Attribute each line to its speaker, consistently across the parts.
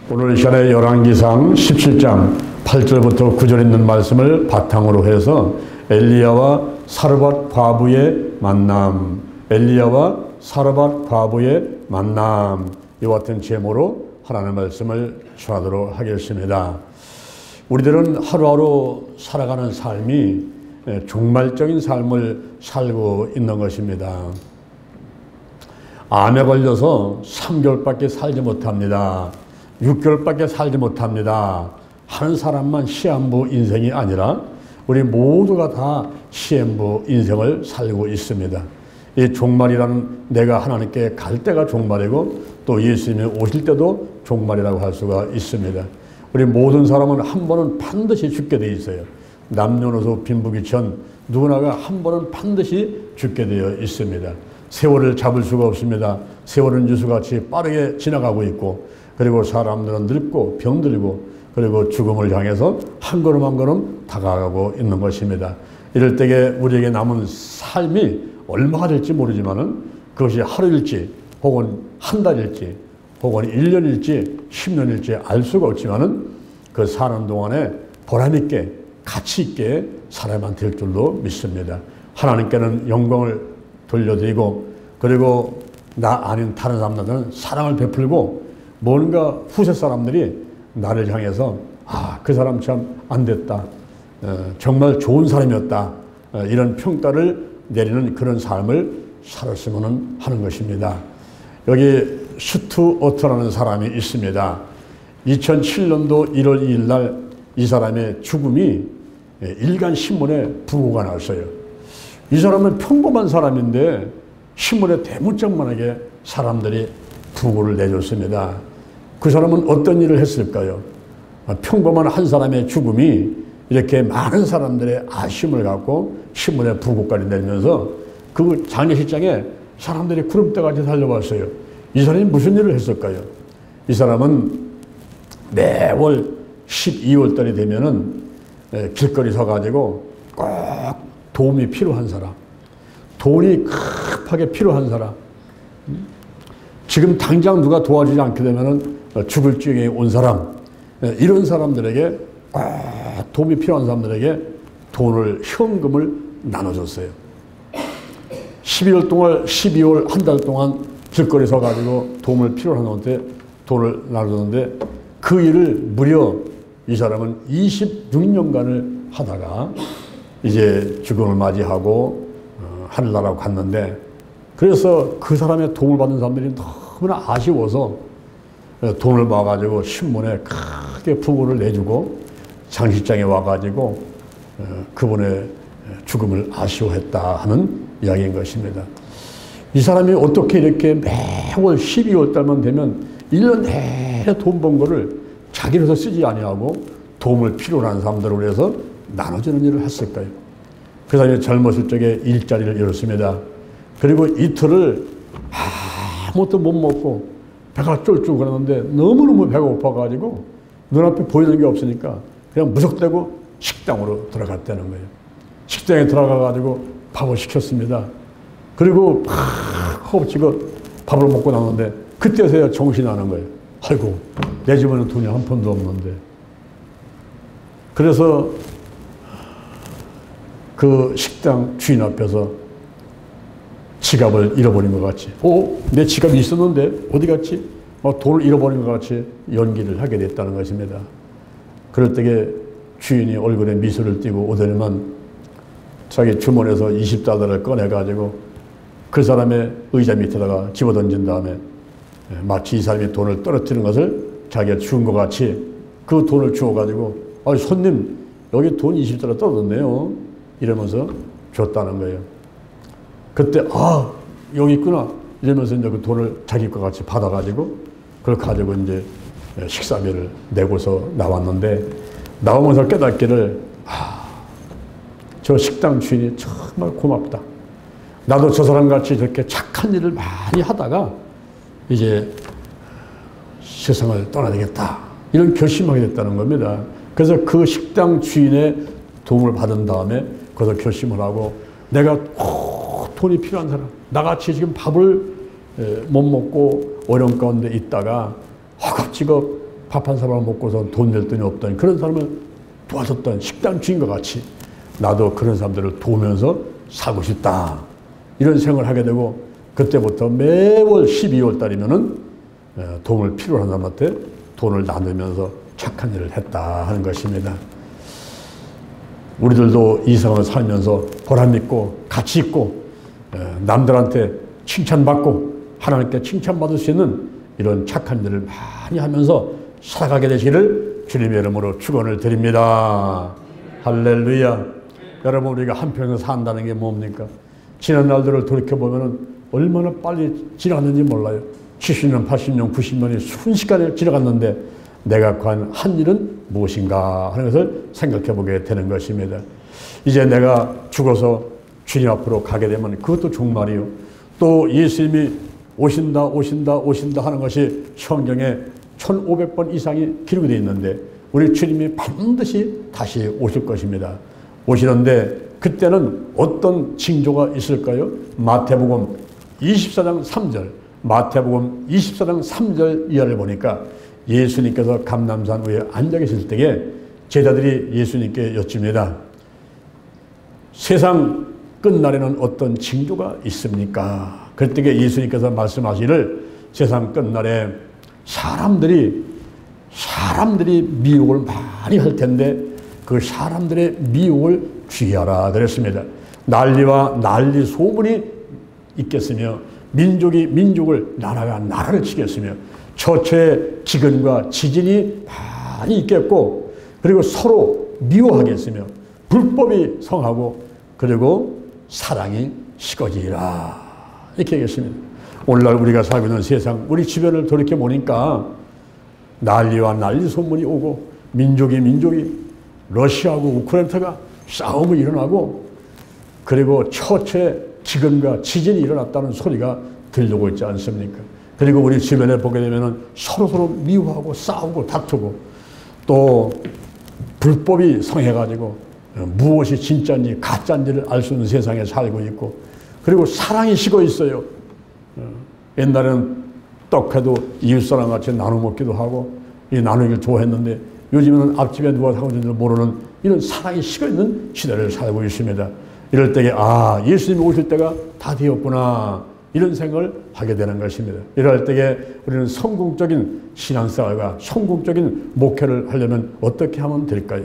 Speaker 1: 오늘 이 시간에 열왕기상 17장 8절부터 9절 있는 말씀을 바탕으로 해서 엘리야와 사르밧 과부의 만남, 엘리야와 사르밧 과부의 만남, 이와 같은 제목으로 하나님의 말씀을 전하도록 하겠습니다. 우리들은 하루하루 살아가는 삶이 종말적인 삶을 살고 있는 것입니다. 암에 걸려서 3개월밖에 살지 못합니다. 6개월밖에 살지 못합니다. 하는 사람만 시한부 인생이 아니라 우리 모두가 다 시한부 인생을 살고 있습니다. 이 종말이라는 내가 하나님께 갈 때가 종말이고 또 예수님이 오실 때도 종말이라고 할 수가 있습니다. 우리 모든 사람은 한 번은 반드시 죽게 되어 있어요. 남녀노소 빈부귀천 누구나가 한 번은 반드시 죽게 되어 있습니다. 세월을 잡을 수가 없습니다. 세월은 유수같이 빠르게 지나가고 있고, 그리고 사람들은 늙고 병들고, 그리고 죽음을 향해서 한 걸음 한 걸음 다가가고 있는 것입니다. 이럴 때에 우리에게 남은 삶이 얼마가 될지 모르지만은 그것이 하루일지 혹은 한 달일지 혹은 1년일지 10년일지 알 수가 없지만은 그 사는 동안에 보람있게 가치있게 살아야만 될 줄로 믿습니다. 하나님께는 영광을 돌려드리고, 그리고 나 아닌 다른 사람들은 사랑을 베풀고, 뭔가 후세 사람들이 나를 향해서 그 사람 참 안 됐다, 정말 좋은 사람이었다, 이런 평가를 내리는 그런 삶을 살았으면 하는 것입니다. 여기 슈투어트라는 사람이 있습니다. 2007년도 1월 2일 날 이 사람의 죽음이 일간 신문에 부고가 났어요. 이 사람은 평범한 사람인데 신문에 대문짝만하게 사람들이 부고를 내줬습니다. 그 사람은 어떤 일을 했을까요? 평범한 한 사람의 죽음이 이렇게 많은 사람들의 아쉬움을 갖고 신문에 부고까지 내면서 그 장례식장에 사람들이 구름대같이 달려왔어요. 이 사람이 무슨 일을 했을까요? 이 사람은 매월 12월 달이 되면은 길거리 서가지고 꼭 도움이 필요한 사람, 돈이 급하게 필요한 사람, 지금 당장 누가 도와주지 않게 되면은 죽을 지경에 온 사람, 이런 사람들에게 꼭 도움이 필요한 사람들에게 돈을, 현금을 나눠줬어요. 12월 한 달 동안 길거리 서가지고 도움을 필요한 사람한테 돈을 나눠줬는데 그 일을 무려 이 사람은 26년간을 하다가 이제 죽음을 맞이하고 하늘나라로 갔는데, 그래서 그 사람의 도움을 받는 사람들이 너무나 아쉬워서 돈을 모아가지고 신문에 크게 부고를 내주고 장식장에 와가지고 그분의 죽음을 아쉬워했다 하는 이야기인 것입니다. 이 사람이 어떻게 이렇게 매월 12월 달만 되면 1년 내내 돈 번 거를 자기로서 쓰지 아니하고 도움을 필요로 하는 사람들을 위해서 나눠주는 일을 했을까요? 그 사람이 젊었을 적에 일자리를 잃었습니다. 그리고 이틀을 아무것도 못 먹고 배가 쫄쫄 그러는데 너무너무 배가 고파가지고 눈앞에 보이는 게 없으니까 그냥 무턱대고 식당으로 들어갔다는 거예요. 식당에 들어가가지고 밥을 시켰습니다. 그리고 허겁지겁 밥을 먹고 나오는데 그때서야 정신이 나는 거예요. 아이고, 내 집에는 돈이 한 푼도 없는데. 그래서 그 식당 주인 앞에서 지갑을 잃어버린 것 같이, 내 지갑이 있었는데 어디 갔지? 돈을 잃어버린 것 같이 연기를 하게 됐다는 것입니다. 그럴 때에 주인이 얼굴에 미소를 띠고 오더니만 자기 주머니에서 20달러를 꺼내가지고 그 사람의 의자 밑에다가 집어던진 다음에 마치 이 사람이 돈을 떨어뜨리는 것을 자기가 준 것 같이 그 돈을 주워가지고 손님 여기 돈 20달러 떨어졌네요 이러면서 줬다는 거예요. 그때 여기 있구나 이러면서 이제 그 돈을 자기 것 같이 받아가지고 그걸 가지고 이제 식사비를 내고서 나왔는데, 나오면서 깨닫기를 저 식당 주인이 정말 고맙다. 나도 저 사람같이 저렇게 착한 일을 많이 하다가 이제 세상을 떠나야 되겠다 이런 결심하게 됐다는 겁니다. 그래서 그 식당 주인의 도움을 받은 다음에 거기서 결심을 하고, 내가 꼭 돈이 필요한 사람, 나같이 지금 밥을 못 먹고 어려운 가운데 있다가 허겁지겁 밥 한 사발 먹고서 돈 낼 돈이 없던 그런 사람을 도와줬던 식당 주인과 같이 나도 그런 사람들을 도우면서 살고 싶다. 이런 생각을 하게 되고 그때부터 매월 12월 달이면은 도움을 필요로 하는 사람한테 돈을 나누면서 착한 일을 했다 하는 것입니다. 우리들도 이 세상을 살면서 보람있고 가치 있고 남들한테 칭찬받고 하나님께 칭찬받을 수 있는 이런 착한 일을 많이 하면서 살아가게 되시기를 주님의 이름으로 축원을 드립니다. 할렐루야. 여러분, 우리가 한평생 산다는 게 뭡니까? 지난 날들을 돌이켜보면 얼마나 빨리 지나갔는지 몰라요. 70년, 80년, 90년이 순식간에 지나갔는데 내가 과연 한 일은 무엇인가 하는 것을 생각해 보게 되는 것입니다. 이제 내가 죽어서 주님 앞으로 가게 되면 그것도 종말이요. 또 예수님이 오신다 하는 것이 성경에 1500번 이상이 기록이 되어 있는데 우리 주님이 반드시 다시 오실 것입니다. 오시는데 그때는 어떤 징조가 있을까요? 마태복음 24장 3절, 마태복음 24장 3절 이하를 보니까 예수님께서 감람산 위에 앉아 계실 때에 제자들이 예수님께 여쭙니다. 세상 끝날에는 어떤 징조가 있습니까? 그때 예수님께서 말씀하시기를 세상 끝날에 사람들이 미혹을 많이 할 텐데 그 사람들의 미혹을 주의하라 그랬습니다. 난리와 난리 소문이 있겠으며 민족이 민족을 나라가 나라를 치겠으며 처처의 기근과 지진이 많이 있겠고 그리고 서로 미워하겠으며 불법이 성하고 그리고 사랑이 식어지리라 이렇게 얘기했습니다. 오늘날 우리가 살고 있는 세상 우리 주변을 돌이켜보니까 난리와 난리 소문이 오고 민족이 러시아하고 우크라이나가 싸움이 일어나고 그리고 처처의 기근과 지진이 일어났다는 소리가 들리고 있지 않습니까? 그리고 우리 주변에 보게 되면 서로 미워하고 싸우고 다투고 또 불법이 성해가지고 무엇이 진짜인지 가짜인지를 알 수 있는 세상에 살고 있고 그리고 사랑이 식어 있어요. 옛날에는 떡해도 이웃사람 같이 나눠 먹기도 하고 이 나누기를 좋아했는데 요즘에는 앞집에 누가 사고 있는지 모르는 이런 사랑이 식어 있는 시대를 살고 있습니다. 이럴 때에 예수님이 오실 때가 다 되었구나 이런 생각을 하게 되는 것입니다. 이럴 때에 우리는 성공적인 신앙생활과 성공적인 목회를 하려면 어떻게 하면 될까요?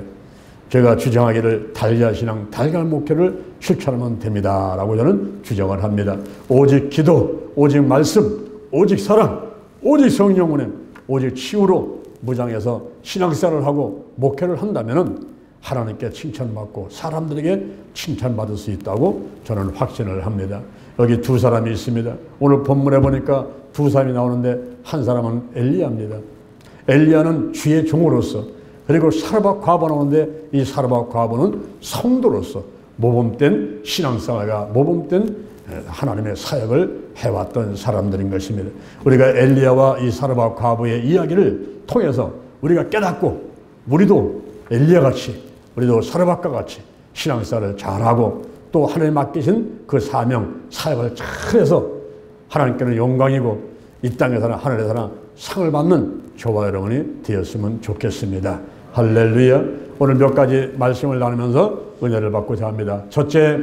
Speaker 1: 제가 주장하기를 달걀 신앙, 달걀 목회를 실천하면 됩니다 라고 저는 주장을 합니다. 오직 기도, 오직 말씀, 오직 사랑, 오직 성령 운행, 오직 치유로 무장해서 신앙생활을 하고 목회를 한다면 하나님께 칭찬받고 사람들에게 칭찬받을 수 있다고 저는 확신을 합니다. 여기 두 사람이 있습니다. 오늘 본문에 보니까 두 사람이 나오는데 한 사람은 엘리야입니다. 엘리야는 주의 종으로서 그리고 사르밧 과부가 나오는데 이 사르밧 과부는 성도로서 모범된 신앙생활과 모범된 하나님의 사역을 해왔던 사람들인 것입니다. 우리가 엘리야와 이 사르밧 과부의 이야기를 통해서 우리가 깨닫고 우리도 엘리야같이 우리도 사르밧과 같이 신앙생활을 잘하고 또 하나님 맡기신 그 사명 사역을 잘해서 하나님께는 영광이고 이 땅에서나 하늘에서나 상을 받는 저와 여러분이 되었으면 좋겠습니다. 할렐루야. 오늘 몇 가지 말씀을 나누면서 은혜를 받고자 합니다. 첫째,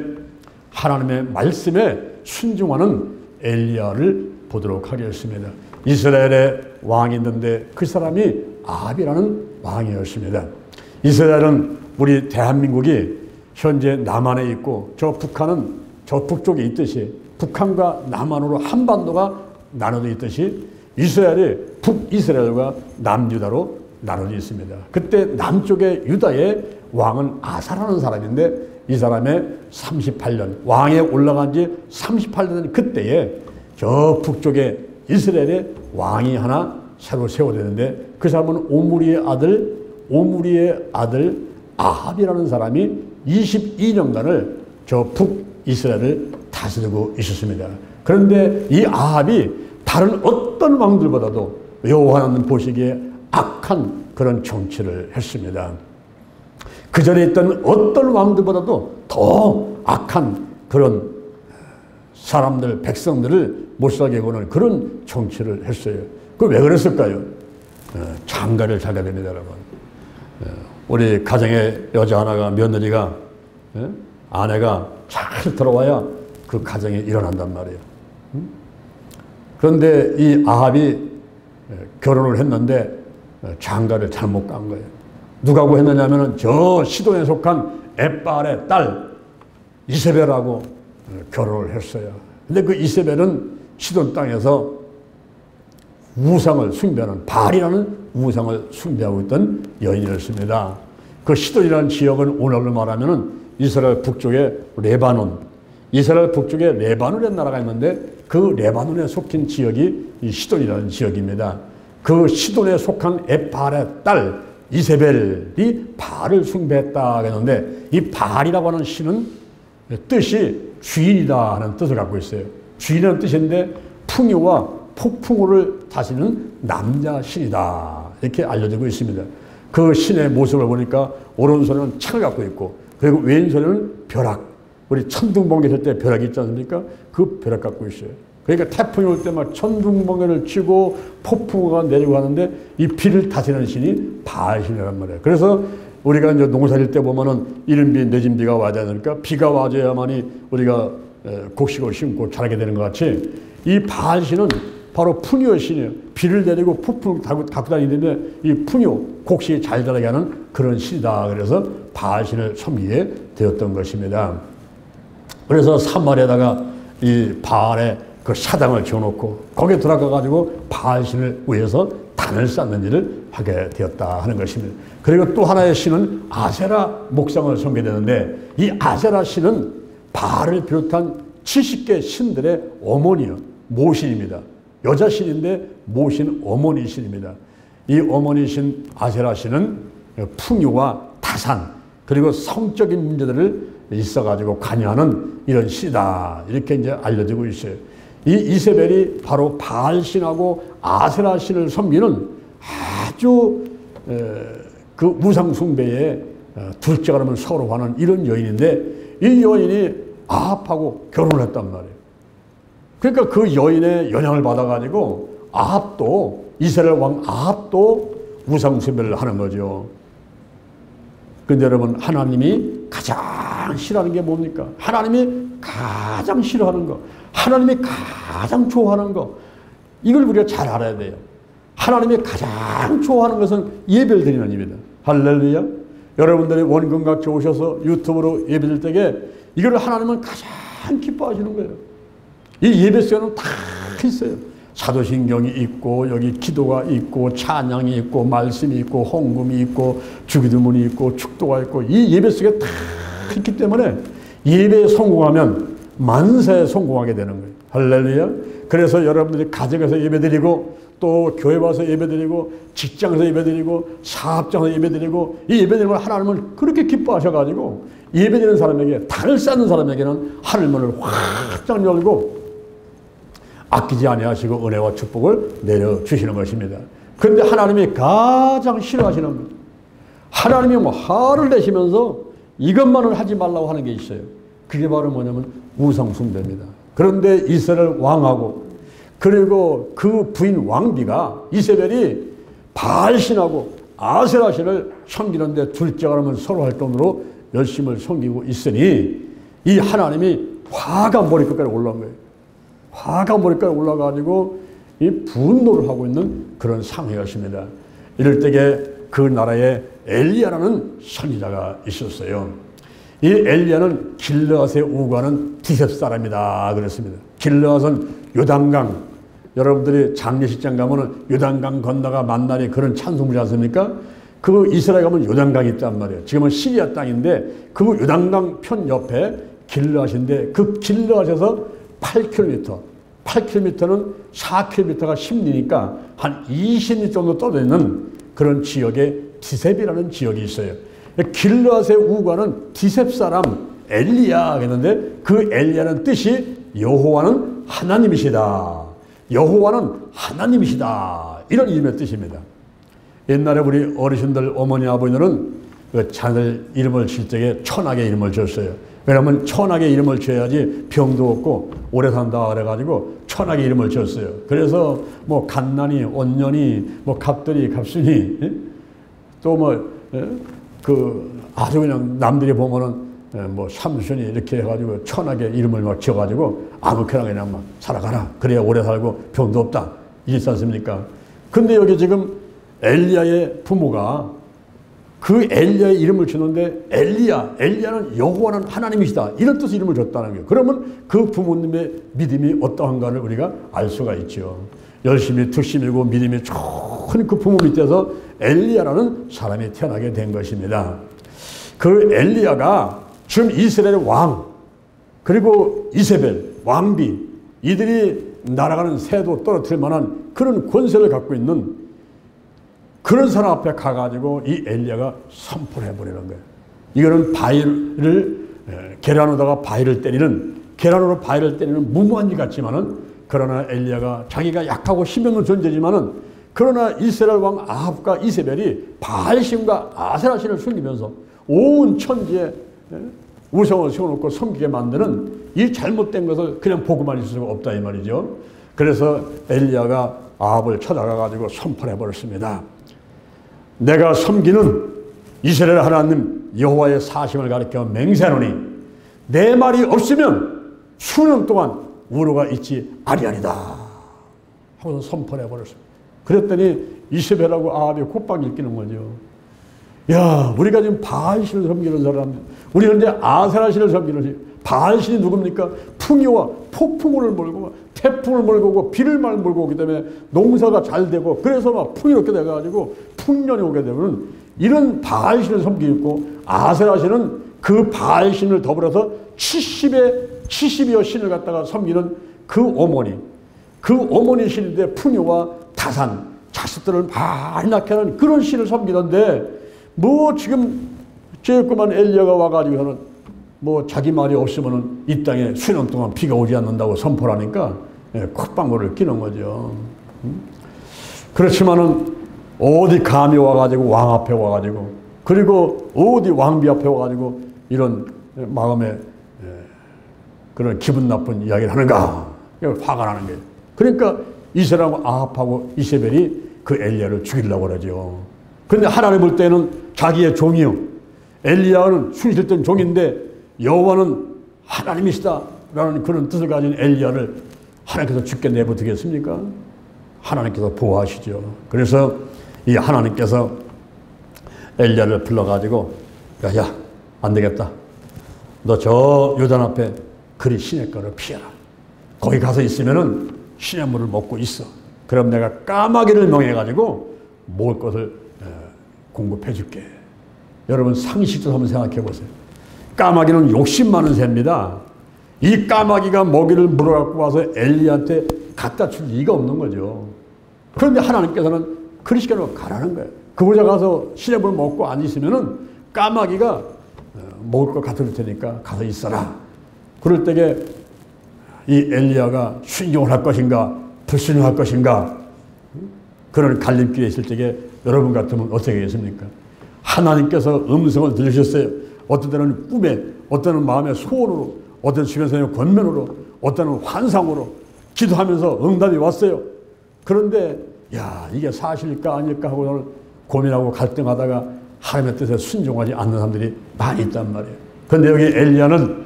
Speaker 1: 하나님의 말씀에 순종하는 엘리야를 보도록 하겠습니다. 이스라엘의 왕이 있는데 그 사람이 아합이라는 왕이었습니다. 이스라엘은 우리 대한민국이 현재 남한에 있고 저 북한은 저 북쪽에 있듯이 북한과 남한으로 한반도가 나눠져 있듯이 이스라엘이 북이스라엘과 남유다로 나눠져 있습니다. 그때 남쪽의 유다의 왕은 아사라는 사람인데 이 사람의 38년 왕에 올라간 지 38년 그때에 저 북쪽에 이스라엘의 왕이 하나 새로 세워졌는데 그 사람은 오므리의 아들 아합이라는 사람이 22년간을 저 북이스라엘을 다스리고 있었습니다. 그런데 이 아합이 다른 어떤 왕들보다도 여호와 하나님 보시기에 악한 그런 정치를 했습니다. 그 전에 있던 어떤 왕들보다도 더 악한 그런 사람들, 백성들을 못 살게 하는 그런 정치를 했어요. 그 왜 그랬을까요? 장가를 자게 됩니다, 여러분. 우리 가정에 여자 하나가, 며느리가, 아내가 잘 들어와야 그 가정이 일어난단 말이에요. 그런데 이 아합이 결혼을 했는데 장가를 잘못 간 거예요. 누가고 했느냐면은 저 시돈에 속한 엣바알의 딸 이세벨하고 결혼을 했어요. 근데 그 이세벨은 시돈 땅에서 우상을 숭배하는, 바알이라는 우상을 숭배하고 있던 여인이었습니다. 그 시돈이라는 지역은 오늘로 말하면은 이스라엘 북쪽의 레바논, 이스라엘 북쪽에 레바논이라는 나라가 있는데 그 레바논에 속한 지역이 이 시돈이라는 지역입니다. 그 시돈에 속한 엣바알의 딸 이세벨이 바알을 숭배했다 했는데, 이 바알이라고 하는 신은 뜻이 주인이다 하는 뜻을 갖고 있어요. 주인이라는 뜻인데 풍요와 폭풍우를 다스리는 남자 신이다, 이렇게 알려지고 있습니다. 그 신의 모습을 보니까 오른손에는 창을 갖고 있고, 그리고 왼손에는 벼락, 우리 천둥번개 칠 때 벼락이 있지 않습니까? 그 벼락 갖고 있어요. 그러니까 태풍이 올 때 막 천둥번개를 치고 폭풍우가 내리고 하는데 이 비를 다스리는 신이 바알신이란 말이에요. 그래서 우리가 이제 농사질 때 보면은 이른비 내진비가 와야 되니까 비가 와줘야만이 우리가 곡식을 심고 자라게 되는 것 같이, 이 바알신은 바로 풍요의 신이에요. 비를 내리고 폭풍을 갖고 다니는데 이 풍요, 곡식이 잘 자라게 하는 그런 신이다. 그래서 바알신을 섬기게 되었던 것입니다. 그래서 사마리아에다가 이 바알의 그 사당을 지어놓고 거기에 들어가가지고 바알신을 위해서 단을 쌓는 일을 하게 되었다 하는 것입니다. 그리고 또 하나의 신은 아세라 목상을 섬기게 되는데, 이 아세라 신은 바알을 비롯한 70개 신들의 어머니요, 모신입니다. 여자 신인데 모신 어머니 신입니다. 이 어머니 신 아세라 신은 풍요와 타산 그리고 성적인 문제들을 있어가지고 관여하는 이런 신이다, 이렇게 이제 알려지고 있어요. 이 이세벨이 바로 바알 신하고 아세라 신을 섬기는 아주 그 우상 숭배의 둘째가 라면 서로 하는 이런 여인인데, 이 여인이 아합하고 결혼을 했단 말이에요. 그러니까 그 여인의 영향을 받아가지고 아합도, 이스라엘 왕 아합도 우상 숭배를 하는 거죠. 근데 여러분, 하나님이 가장 싫어하는 게 뭡니까? 하나님이 가장 싫어하는 거, 하나님이 가장 좋아하는 거, 이걸 우리가 잘 알아야 돼요. 하나님이 가장 좋아하는 것은 예배를 드리는 일입니다. 할렐루야. 여러분들이 원근각처 오셔서 유튜브로 예배 드릴 때에 이걸 하나님은 가장 기뻐하시는 거예요. 이 예배 속에는 다 있어요. 사도신경이 있고, 여기 기도가 있고, 찬양이 있고, 말씀이 있고, 헌금이 있고, 주기도문이 있고, 축도가 있고, 이 예배 속에 다 있기 때문에 예배에 성공하면 만사에 성공하게 되는 거예요. 할렐루야. 그래서 여러분들이 가정에서 예배드리고, 또 교회 와서 예배드리고, 직장에서 예배드리고, 사업장에서 예배드리고, 이 예배드리면 하나님을 그렇게 기뻐하셔가지고 예배드리는 사람에게, 단을 쌓는 사람에게는 하늘문을 활짝 열고 아끼지 아니하시고 은혜와 축복을 내려주시는 것입니다. 그런데 하나님이 가장 싫어하시는 것, 하나님이 뭐 화를 내시면서 이것만을 하지 말라고 하는 게 있어요. 그게 바로 뭐냐면 우상 숭배입니다. 그런데 이스라엘 왕하고 그리고 그 부인 왕비가 이세벨이 바알신하고 아세라신을 섬기는데 둘째가 라면 서로 할 정도로 열심을 섬기고 있으니 이 하나님이 화가 머리끝까지 올라온 거예요. 화가 머리까지 올라가지고 이 분노를 하고 있는 그런 상황이었습니다. 이럴 때에 그 나라에 엘리야라는 선지자가 있었어요. 이 엘리야는 길르앗에 우거하는 디셉 사람이다 그랬습니다. 길르앗은 요단강, 여러분들이 장례식장 가면은 요단강 건너가 만나는 그런 찬송부지 않습니까? 그 이스라엘 가면 요단강이 있단 말이에요. 지금은 시리아 땅인데 그 요단강 편 옆에 길르앗인데, 그 길르앗에서 8km는 4km가 10리니까 한 20리 정도 떨어져 있는 그런 지역에 디셉이라는 지역이 있어요. 길르앗의 우과는 디셉 사람 엘리야 했는데, 그 엘리야는 뜻이 여호와는 하나님이시다, 여호와는 하나님이시다, 이런 이름의 뜻입니다. 옛날에 우리 어르신들, 어머니, 아버지들은 그 자녀들 이름을 질 때에 천하게 이름을 줬어요. 왜냐하면 천하게 이름을 줘야지 병도 없고 오래 산다 그래가지고 천하게 이름을 지었어요. 그래서 뭐 갓난이, 온년이, 뭐 갑돌이, 갑순이, 또 뭐 그 아주 그냥 남들이 보면은 뭐 삼순이 이렇게 해가지고 천하게 이름을 막 지어가지고 아무렇게나 그냥 막 살아가라. 그래야 오래 살고 병도 없다. 이랬지 않습니까? 근데 여기 지금 엘리야의 부모가 그 엘리야의 이름을 주는데 엘리야는 여호와는 하나님이시다. 이런 뜻의 이름을 줬다는 거예요. 그러면 그 부모님의 믿음이 어떠한가를 우리가 알 수가 있죠. 열심히 특심이고 믿음이 좋은 그 부모 밑에서 엘리야라는 사람이 태어나게 된 것입니다. 그 엘리야가 지금 이스라엘의 왕, 그리고 이세벨, 왕비, 이들이 날아가는 새도 떨어뜨릴 만한 그런 권세를 갖고 있는 그런 사람 앞에 가가지고 이 엘리야가 선포를 해버리는 거예요. 이거는 바위를, 계란으로다가 바위를 때리는, 계란으로 바위를 때리는 무모한 일 같지만은, 그러나 엘리야가 자기가 약하고 힘이 없는 존재지만은, 그러나 이스라엘 왕 아합과 이세벨이 바알신과 아세라신을 숨기면서 온 천지에 우상을 세워놓고 섬기게 만드는 이 잘못된 것을 그냥 보고만 있을 수가 없다 이 말이죠. 그래서 엘리야가 아합을 찾아가가지고 선포를 해버렸습니다. 내가 섬기는 이스라엘 하나님 여호와의 사심을 가리켜 맹세하노니 내 말이 없으면 수년 동안 우로가 있지 아니하리다 하고서 선포를 해버렸습니다. 그랬더니 이세벨하고 아합이 콧방귀를 끼는 거죠. 야, 우리가 지금 바알신을 섬기는 사람, 우리는 이제 아세라신을 섬기는 사람. 바알신이 누굽니까? 풍요와 폭풍우를 몰고 태풍을 몰고 오고 비를 말 몰고 오기 때문에 농사가 잘 되고, 그래서 막 풍요롭게 돼가지고 풍년이 오게 되면 이런 바알신을 섬기고 있고, 아세라신은 그 바알신을 더불어서 70여 신을 갖다가 섬기는 그 어머니 신인데 풍요와 다산, 자식들을 많이 낳게 하는 그런 신을 섬기던데, 뭐 지금 제일그만 엘리야가 와가지고서는 뭐 자기 말이 없으면은 이 땅에 수년 동안 비가 오지 않는다고 선포를 하니까 콧방울을 끼는 거죠. 그렇지만은 어디 감히 와가지고 왕 앞에 와가지고, 그리고 어디 왕비 앞에 와가지고 이런 마음에 그런 기분 나쁜 이야기를 하는가? 화가 나는 거예요. 그러니까 이스라엘 아합하고 이세벨이 그 엘리야를 죽이려고 그러죠. 그런데 하나님 볼 때는 자기의 종이요, 엘리야는 순실된 종인데 여호와는 하나님이시다라는 그런 뜻을 가진 엘리야를 하나님께서 죽게 내버리겠습니까? 하나님께서 보호하시죠. 그래서 이 하나님께서 엘리야를 불러가지고 야, 안 되겠다. 너 저 요단 앞에 그리 시냇가를 피해라. 거기 가서 있으면은 시냇물을 먹고 있어. 그럼 내가 까마귀를 명해가지고 먹을 것을 공급해 줄게. 여러분 상식적으로 한번 생각해 보세요. 까마귀는 욕심 많은 새입니다. 이 까마귀가 먹이를 물어갖고 와서 엘리야한테 갖다 줄 리가 없는 거죠. 그런데 하나님께서는 그리 시켜놓고 가라는 거예요. 그곳에 가서 시냇물 먹고 앉으시면은 까마귀가 먹을 것 갖다 줄 테니까 가서 있어라. 그럴 때에 이 엘리야가 순종을 할 것인가 불순종할 것인가, 그런 갈림길에 있을 때에 여러분 같으면 어떻게 하겠습니까? 하나님께서 음성을 들으셨어요. 어떤 때는 꿈에, 어떤 때는 마음의 소원으로, 어떤 주변에서는 권면으로, 어떤 때는 환상으로 기도하면서 응답이 왔어요. 그런데 야, 이게 사실일까 아닐까 하고 고민하고 갈등하다가 하나님의 뜻에 순종하지 않는 사람들이 많이 있단 말이에요. 그런데 여기 엘리야는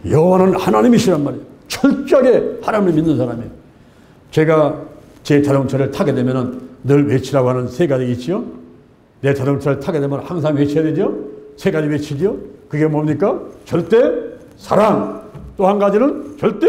Speaker 1: 여호와는 하나님이시란 말이에요. 철저하게 하나님을 믿는 사람이에요. 제가 제 자동차를 타게 되면 늘 외치라고 하는 세 가지 있죠. 내 자동차를 타게 되면 항상 외쳐야 되죠. 세 가지 외치죠. 그게 뭡니까? 절대 사랑, 또 한 가지는 절대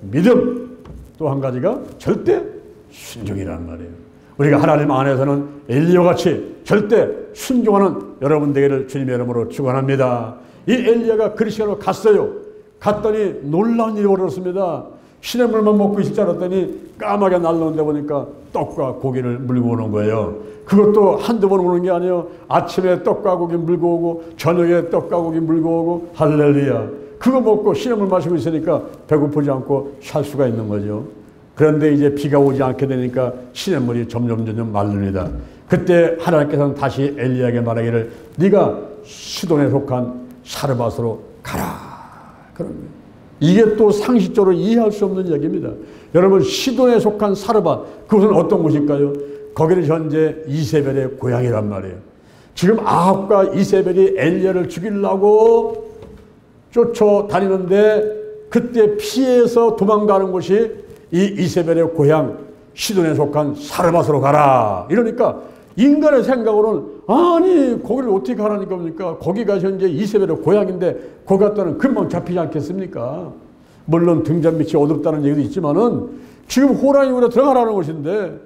Speaker 1: 믿음, 또 한 가지가 절대 순종이라는 말이에요. 우리가 하나님 안에서는 엘리야와 같이 절대 순종하는 여러분 되기를 주님의 이름으로 축원합니다. 이 엘리야가 그리스도로 갔어요. 갔더니 놀라운 일이 벌어졌습니다. 시냇물만 먹고 있을 줄 알았더니 까마귀가 날라오는데 보니까 떡과 고기를 물고 오는 거예요. 그것도 한두 번 오는 게 아니에요. 아침에 떡과 고기 물고 오고 저녁에 떡과 고기 물고 오고, 할렐루야. 그거 먹고 시냇물 마시고 있으니까 배고프지 않고 살 수가 있는 거죠. 그런데 이제 비가 오지 않게 되니까 시냇물이 점점 마릅니다. 그때 하나님께서는 다시 엘리야에게 말하기를 네가 시돈에 속한 사르밧으로 가라. 그런 거예요. 이게 또 상식적으로 이해할 수 없는 얘기입니다. 여러분, 시돈에 속한 사르밧, 그것은 어떤 곳일까요? 거기는 현재 이세벨의 고향이란 말이에요. 지금 아합과 이세벨이 엘리야를 죽이려고 쫓아다니는데 그때 피해서 도망가는 곳이 이 이세벨의 고향 시돈에 속한 사르밧으로 가라. 이러니까 인간의 생각으로는 아니 거기를 어떻게 가라니까 겁니까? 거기가 현재 이세벨의 고향인데 거기 갔다는 금방 잡히지 않겠습니까? 물론 등잔빛이 어둡다는 얘기도 있지만은 지금 호랑이 우리가 들어가라는 곳인데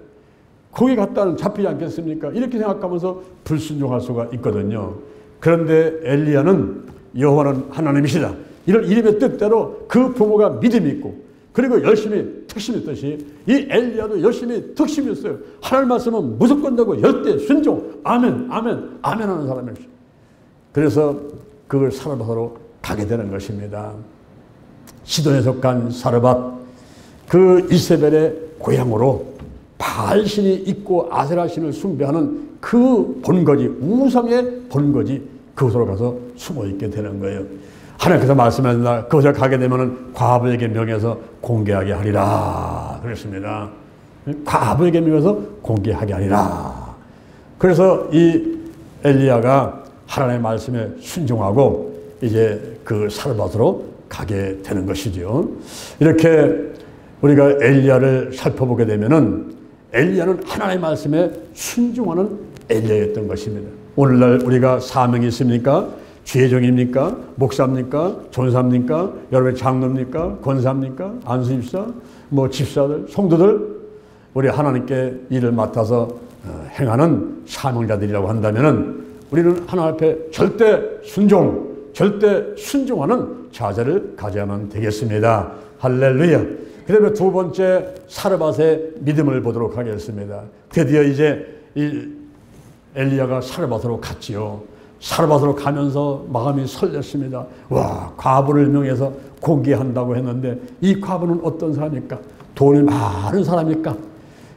Speaker 1: 거기 갔다는 잡히지 않겠습니까? 이렇게 생각하면서 불순종할 수가 있거든요. 그런데 엘리야는 여호와는 하나님이시다. 이런 이름의 뜻대로 그 부모가 믿음이 있고 그리고 열심히 특심이 있듯이 이 엘리야도 열심히 특심이 있어요. 하나님 말씀은 무조건 되고 열대 순종 아멘 아멘 아멘 하는 사람이었어요. 그래서 그걸 사르밧으로 가게 되는 것입니다. 시돈에 속한 사르밧, 그 이세벨의 고향으로 바알신이 있고 아세라신을 숭배하는 그 본거지, 우상의 본거지, 그곳으로 가서 숨어 있게 되는 거예요. 하나님께서 말씀하신다. 그곳에 가게 되면은 과부에게 명해서 공개하게 하리라 그랬습니다. 과부에게 명해서 공개하게 하리라. 그래서 이 엘리야가 하나님의 말씀에 순종하고 이제 그 사르밧으로 가게 되는 것이죠. 이렇게 우리가 엘리야를 살펴보게 되면은 엘리야는 하나님의 말씀에 순종하는 엘리야였던 것입니다. 오늘날 우리가 사명이 있습니까? 주회종입니까? 목사입니까? 전사입니까? 여러분의 장로입니까? 권사입니까? 안수집사? 뭐 집사들, 성도들, 우리 하나님께 일을 맡아서 행하는 사명자들이라고 한다면은 우리는 하나님 앞에 절대 순종하는 자세를 가져야만 되겠습니다. 할렐루야. 그다음에 두 번째 사르밧의 믿음을 보도록 하겠습니다. 드디어 이제 이 엘리야가 사르밧으로 갔지요. 사르밧으로 가면서 마음이 설렜습니다. 와, 과부를 명해서 공개한다고 했는데 이 과부는 어떤 사람입니까? 돈이 많은 사람입니까?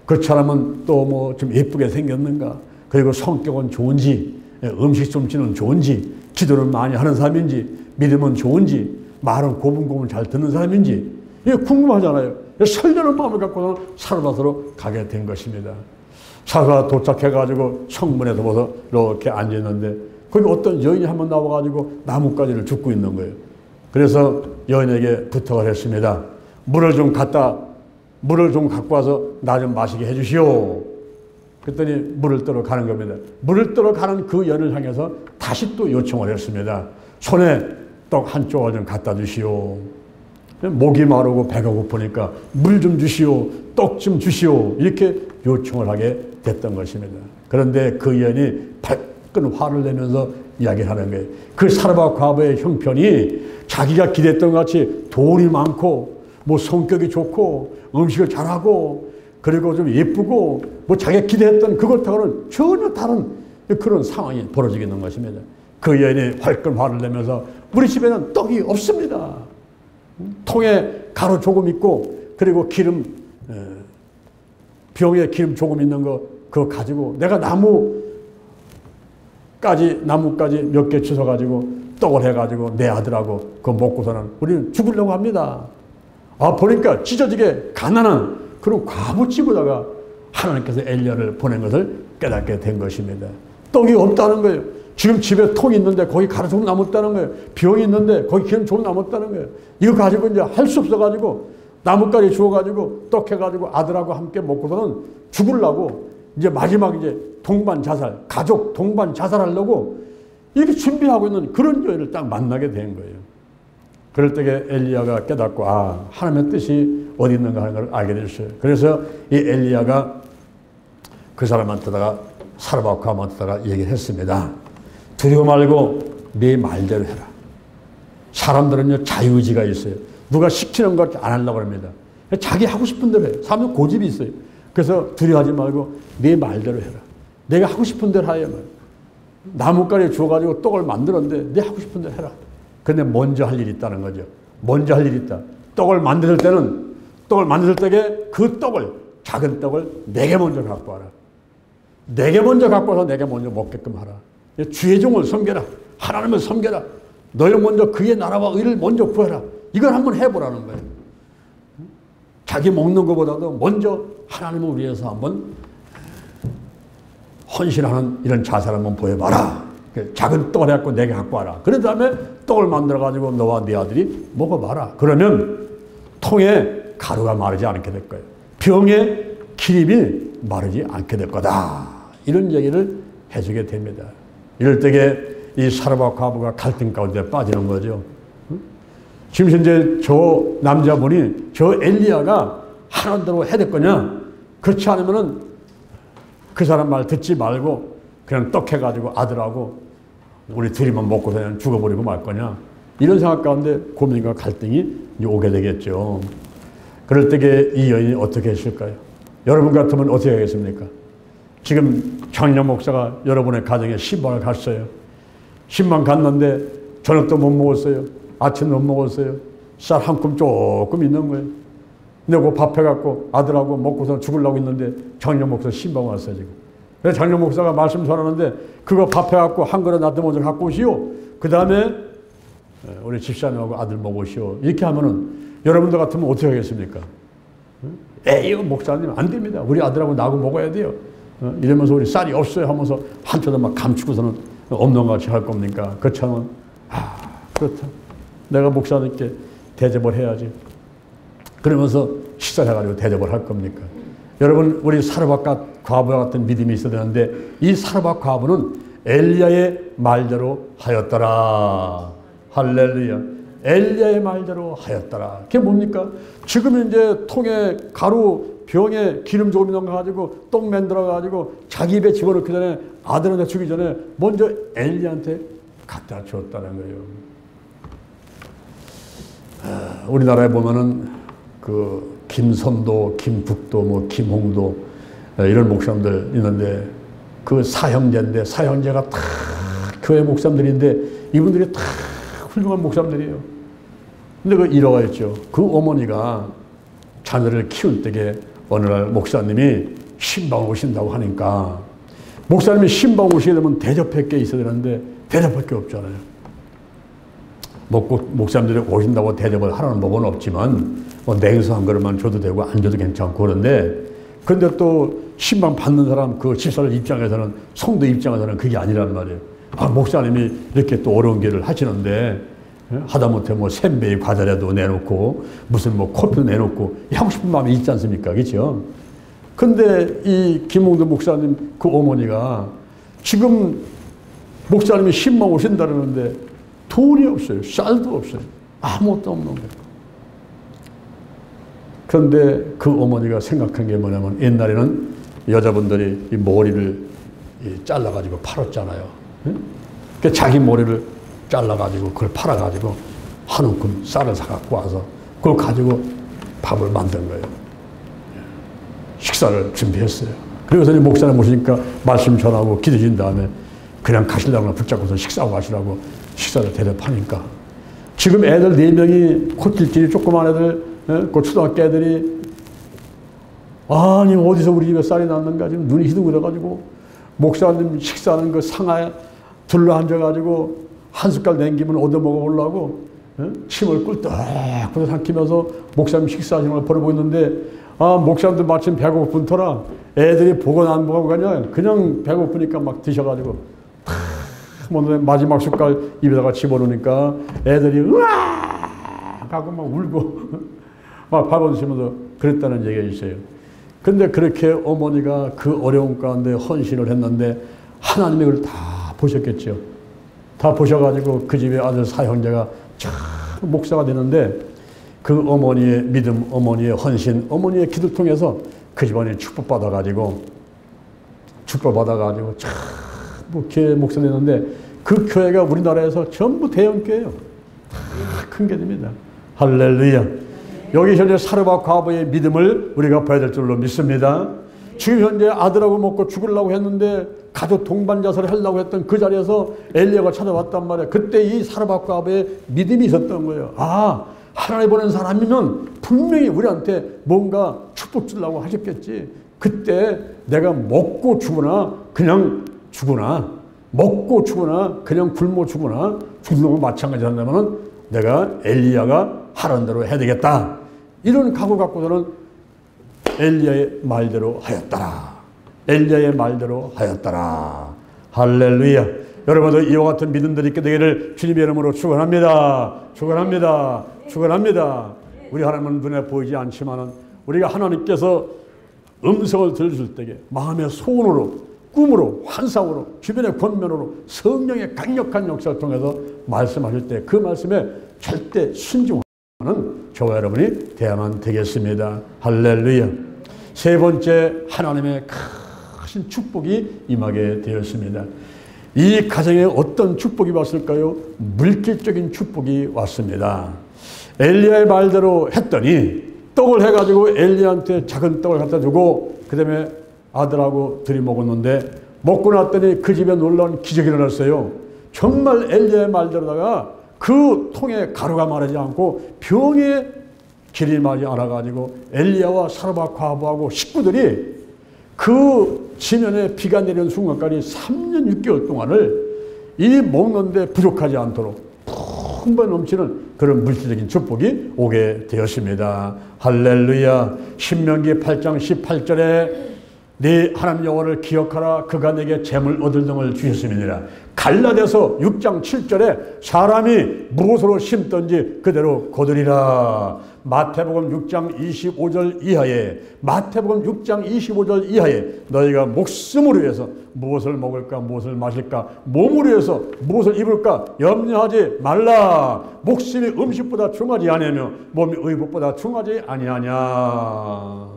Speaker 1: 그 사람은 또 뭐 좀 예쁘게 생겼는가? 그리고 성격은 좋은지, 음식 솜씨는 좋은지, 기도를 많이 하는 사람인지, 믿음은 좋은지, 말은 고분고분 잘 듣는 사람인지 이게 궁금하잖아요. 설레는 마음을 갖고서 사르밧으로 가게 된 것입니다. 사르밧 도착해가지고 성문에서 보서 이렇게 앉았는데 거기 어떤 여인이 한번 나와가지고 나뭇가지를 줍고 있는 거예요. 그래서 여인에게 부탁을 했습니다. 물을 좀 갖고 와서 나 좀 마시게 해주시오. 그랬더니 물을 떠러 가는 겁니다. 물을 떠러 가는 그 여인을 향해서 다시 또 요청을 했습니다. 손에 떡 한 조각 좀 갖다 주시오. 목이 마르고 배가 고프니까 물 좀 주시오. 떡 좀 주시오. 이렇게 요청을 하게 됐던 것입니다. 그런데 그 여인이 발끈 화를 내면서 이야기를 하는 거예요. 그 사르밧 과부의 형편이 자기가 기대했던 것 같이 돈이 많고 뭐 성격이 좋고 음식을 잘하고 그리고 좀 예쁘고 뭐 자기가 기대했던 그것하고는 전혀 다른 그런 상황이 벌어지게 된 것입니다. 그 여인이 발끈 화를 내면서 우리 집에는 떡이 없습니다. 통에 가루 조금 있고 그리고 기름 병에 기름 조금 있는 거 그거 가지고 내가 나무까지 몇 개 주워 가지고 떡을 해가지고 내 아들하고 그거 먹고서는 우리는 죽으려고 합니다. 아, 보니까 찢어지게 가난한 그런 과부집에다가 하나님께서 엘리야를 보낸 것을 깨닫게 된 것입니다. 떡이 없다는 거예요. 지금 집에 통이 있는데 거기 가루 조금 남았다는 거예요. 병이 있는데 거기 기름 조금 남았다는 거예요. 이거 가지고 이제 할 수 없어가지고 나뭇가지 주워가지고 떡 해가지고 아들하고 함께 먹고서는 죽으려고 이제 마지막 이제 가족 동반 자살하려고 이렇게 준비하고 있는 그런 여인을 딱 만나게 된 거예요. 그럴 때에 엘리야가 깨닫고 하나님의 뜻이 어디 있는가 하는 걸 알게 됐어요. 그래서 이 엘리야가 그 사람한테다가 사르밧 과부한테다가 얘기를 했습니다. 두려워 말고 네 말대로 해라. 사람들은요 자유의지가 있어요. 누가 시키는 것 안 하려고 합니다. 자기 하고 싶은 대로 해요. 사람은 고집이 있어요. 그래서 두려워하지 말고 네 말대로 해라. 내가 하고 싶은 대로 하야만. 나뭇가지 주워가지고 떡을 만들었는데 네 하고 싶은 대로 해라. 근데 먼저 할 일이 있다는 거죠. 먼저 할 일이 있다. 떡을 만들 때에 그 떡을, 작은 떡을 내게 먼저 갖고 와라. 내게 먼저 갖고 와서 내게 먼저 먹게끔 하라. 주의 종을 섬겨라. 하나님을 섬겨라. 너희 먼저 그의 나라와 의를 먼저 구해라. 이걸 한번 해보라는 거예요. 자기 먹는 것보다도 먼저 하나님을 위해서 한번 헌신하는 이런 자세를 한번 보여봐라. 작은 떡을 해갖고 내게 갖고 와라. 그런 다음에 떡을 만들어가지고 너와 네 아들이 먹어봐라. 그러면 통에 가루가 마르지 않게 될 거예요. 병에 기름이 마르지 않게 될 거다. 이런 얘기를 해주게 됩니다. 이럴 때에 이 사르밧 과부가 갈등 가운데 빠지는 거죠. 지금 현재 저 남자분이 저 엘리야가 하는 대로 해야 될 거냐? 그렇지 않으면은 그 사람 말 듣지 말고 그냥 떡 해가지고 아들하고 우리 둘이만 먹고 그냥 죽어버리고 말 거냐? 이런 생각 가운데 고민과 갈등이 오게 되겠죠. 그럴 때에 이 여인이 어떻게 했을까요? 여러분 같으면 어떻게 하겠습니까? 지금 장영 목사가 여러분의 가정에 신방을 갔어요. 신방 갔는데 저녁도 못 먹었어요. 아침도 못 먹었어요. 쌀 한 줌 조금 있는 거예요. 근데 그 밥 해갖고 아들하고 먹고서 죽으려고 있는데 장영 목사 신방 왔어요, 지금. 그래서 장영 목사가 말씀 전하는데 그거 밥 해갖고 한 그릇 나한테 먼저 갖고 오시오. 그 다음에 우리 집사님하고 아들 먹으시오. 이렇게 하면은 여러분들 같으면 어떻게 하겠습니까? 에이, 목사님 안 됩니다. 우리 아들하고 나하고 먹어야 돼요. 이러면서 우리 쌀이 없어요 하면서 한쪽도 막 감추고서는 없는 것 같이 할 겁니까? 그렇다면 그렇다. 내가 목사님께 대접을 해야지. 그러면서 식사해가지고 대접을 할 겁니까? 여러분, 우리 사르밧 과부와 같은 믿음이 있어야 되는데 이 사르밧 과부는 엘리야의 말대로 하였더라. 할렐루야. 엘리야의 말대로 하였더라. 그게 뭡니까? 지금 이제 통에 가루, 병에 기름 조금 넣어가지고 떡 만들어가지고 자기 입에 집어넣기 전에 아들한테 주기 전에 먼저 엘리야한테 갖다 줬다는 거예요. 우리나라에 보면은 그 김선도, 김북도, 뭐 김홍도 이런 목사님들 있는데 그 사형제인데 사형제가 다 교회 목사님들인데 이분들이 다 훌륭한 목사님들이에요. 근데 그 일화가 있죠. 그 어머니가 자녀를 키울 때에 어느 날 목사님이 신방 오신다고 하니까 목사님이 신방 오시게 되면 대접할 게 있어야 되는데 대접할 게 없잖아요. 목사님들이 오신다고 대접을 하라는 법은 없지만 뭐 냉수 한 그릇만 줘도 되고 안 줘도 괜찮고 그런데 근데 또 신방 받는 사람 그 집사들 입장에서는 성도 입장에서는 그게 아니란 말이에요. 목사님이 이렇게 또 어려운 길을 하시는데 하다못해 뭐 샌베이 과자라도 내놓고 무슨 뭐 커피도 내놓고 하고 싶은 마음이 있지 않습니까? 그렇죠? 근데 이 김홍도 목사님 그 어머니가 지금 목사님이 신방 오신다는데 돈이 없어요. 쌀도 없어요. 아무것도 없는 거예요. 그런데 그 어머니가 생각한 게 뭐냐면 옛날에는 여자분들이 이 머리를 잘라가지고 팔았잖아요. 그러니까 자기 머리를 잘라가지고 그걸 팔아가지고 한 움큼 쌀을 사갖고 와서 그걸 가지고 밥을 만든 거예요. 식사를 준비했어요. 그래서 목사님 모시니까 말씀 전하고 기도진 다음에 그냥 가시려고 붙잡고서 식사하고 가시라고 식사를 대접하니까 지금 애들 4명이 코찔찔이 조그만 애들 그 초등학교 애들이 아니 어디서 우리 집에 쌀이 났는가 지금 눈이 희둥그려가지고 목사님 식사하는 그 상하에 둘러 앉아가지고 한 숟갈 남기면 얻어 먹어보려고 침을 꿀떡 삼키면서 목사님 식사하시는 걸 보고 있는데 목사님도 마침 배고픈 터라 애들이 보고 안 보고 그냥 배고프니까 막 드셔가지고 마지막 숟갈 입에다가 집어넣으니까 애들이 으아 하고 막 울고 막 밥을 그랬다는 얘기가 있어요. 근데 그렇게 어머니가 그 어려운 가운데 헌신을 했는데 하나님이 그걸 다 보셨겠죠. 다 보셔가지고 그 집에 아들 사형제가 참 목사가 되는데 그 어머니의 믿음, 어머니의 헌신, 어머니의 기도 통해서 그 집안이 축복받아가지고 참 교회 목사 되는데 그 교회가 우리나라에서 전부 대형교회예요. 큰 게 됩니다. 할렐루야. 여기 현재 사르밧 과부의 믿음을 우리가 봐야 될 줄로 믿습니다. 지금 현재 아들하고 먹고 죽으려고 했는데 가족 동반자살을 하려고 했던 그 자리에서 엘리야가 찾아왔단 말이에요. 그때 이 사르밧 과부의 믿음이 있었던 거예요. 하나님 보낸 사람이면 분명히 우리한테 뭔가 축복 주려고 하셨겠지. 그때 내가 먹고 죽으나 그냥 죽으나 먹고 죽으나 그냥 굶어 죽으나 죽는 거 마찬가지 한다면 내가 엘리야가 하라는 대로 해야 되겠다. 이런 각오 갖고서는 엘리야의 말대로 하였더라. 엘리야의 말대로 하였더라. 할렐루야. 여러분도 이와 같은 믿음들이 있게 되기를 주님의 이름으로 축원합니다. 축원합니다. 축원합니다. 우리 하나님은 눈에 보이지 않지만은 우리가 하나님께서 음성을 들으실 때에 마음의 소원으로, 꿈으로, 환상으로, 주변의 권면으로 성령의 강력한 역사를 통해서 말씀하실 때 그 말씀에 절대 순종하는 저와 여러분이 되어야만 되겠습니다. 할렐루야. 세 번째, 하나님의 크신 축복이 임하게 되었습니다. 이 가정에 어떤 축복이 왔을까요? 물질적인 축복이 왔습니다. 엘리야의 말대로 했더니 떡을 해가지고 엘리야한테 작은 떡을 갖다 주고 그 다음에 아들하고 들이 먹었는데 먹고 났더니 그 집에 놀라운 기적이 일어났어요. 정말 엘리야의 말대로다가 그 통에 가루가 마르지 않고 병에 길이 마르지 않아가지고 엘리야와 사르밧 과부하고 식구들이 그 지면에 비가 내리는 순간까지 3년 6개월 동안을 이 먹는데 부족하지 않도록 풍부히 넘치는 그런 물질적인 축복이 오게 되었습니다. 할렐루야. 신명기 8장 18절에 네 하나님 여호와를 기억하라. 그가 내게 재물 얻을 등을 주셨음이니라. 갈라디아서 6장 7절에 사람이 무엇으로 심든지 그대로 거두리라. 마태복음 6장 25절 이하에, 마태복음 6장 25절 이하에 너희가 목숨을 위해서 무엇을 먹을까, 무엇을 마실까, 몸을 위해서 무엇을 입을까 염려하지 말라. 목숨이 음식보다 중하지 아니하며 몸이 의복보다 중하지 아니하냐.